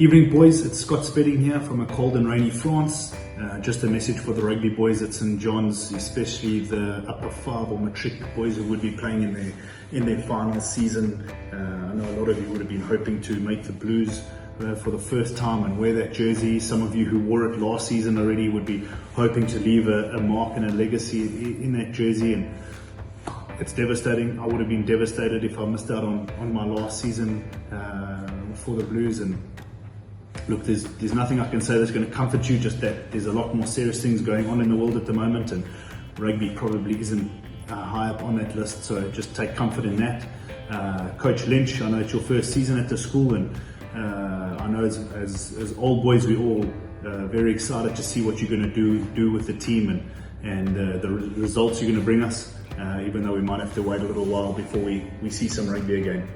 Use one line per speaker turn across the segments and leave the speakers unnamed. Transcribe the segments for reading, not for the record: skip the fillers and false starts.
Evening boys, it's Scott Spedding here from a cold and rainy France. Just a message for the rugby boys at St. John's, especially the upper five or matric boys who would be playing in their final season. I know a lot of you would have been hoping to make the Blues for the first time and wear that jersey. Some of you who wore it last season already would be hoping to leave a mark and a legacy in that jersey, and it's devastating. I would have been devastated if I missed out on my last season for the Blues. And look, there's nothing I can say that's going to comfort you, just that there's a lot more serious things going on in the world at the moment, and rugby probably isn't high up on that list, so just take comfort in that. Coach Lynch, I know it's your first season at the school, and I know as old boys we're all very excited to see what you're going to do with the team and the results you're going to bring us, even though we might have to wait a little while before we see some rugby again.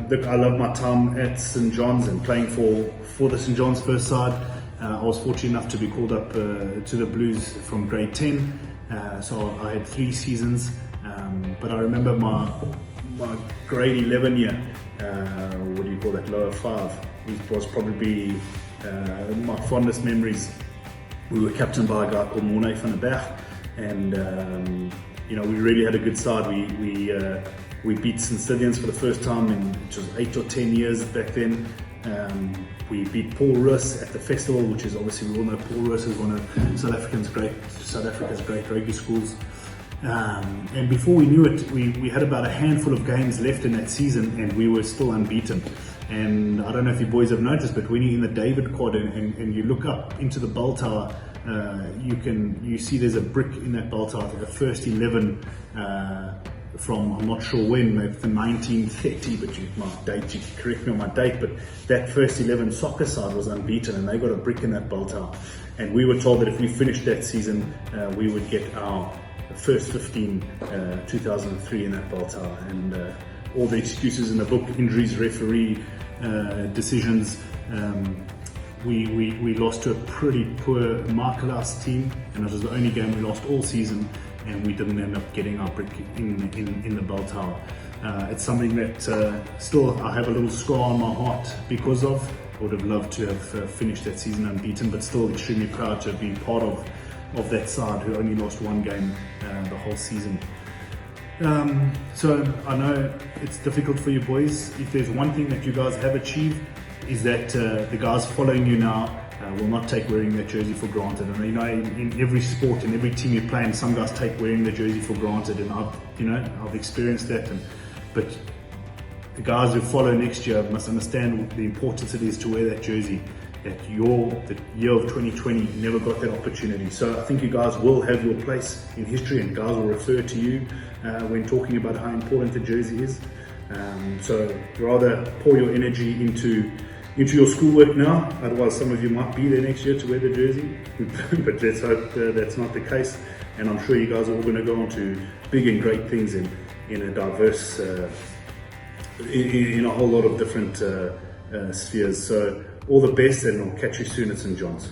Look, I love my time at St. John's and playing for the St. John's first side. I was fortunate enough to be called up to the Blues from grade 10, so I had 3 seasons, but I remember my grade 11 year, what do you call that, lower 5, it was probably my fondest memories. We were captained by a guy called Morne van der Berg, and we really had a good side. We beat St. Stithians for the first time in, it was 8 or 10 years back then. We beat Paul Roos at the festival, which is obviously, we all know Paul Roos is one of South Africa's great rugby schools. And before we knew it, we had about a handful of games left in that season, and we were still unbeaten. And I don't know if you boys have noticed, but when you're in the David quad and you look up into the bell tower, you see there's a brick in that bell tower, the first 11 from, I'm not sure when, maybe the 1930, but you can correct me on my date, but that first 11 soccer side was unbeaten, and they got a brick in that bell tower. And we were told that if we finished that season, we would get our first 15, 2003 in that bell tower. And all the excuses in the book, injuries, referee decisions, we lost to a pretty poor Markelas team, and it was the only game we lost all season, and we didn't end up getting our brick in the bell tower. It's something that still I have a little scar on my heart because of. I would have loved to have finished that season unbeaten, but still extremely proud to have been part of that side who only lost 1 game the whole season. So I know it's difficult for you boys. If there's one thing that you guys have achieved, is that the guys following you now will not take wearing that jersey for granted. And in every sport, in every team you play in, some guys take wearing the jersey for granted, and I've experienced that. But the guys who follow next year must understand the importance it is to wear that jersey. That the year of 2020 never got that opportunity. So I think you guys will have your place in history, and guys will refer to you when talking about how important the jersey is. So rather pour your energy into your schoolwork now, otherwise some of you might be there next year to wear the jersey, but let's hope that's not the case. And I'm sure you guys are all going to go on to big and great things in a diverse, in a whole lot of different spheres. So all the best, and I'll catch you soon at St. John's.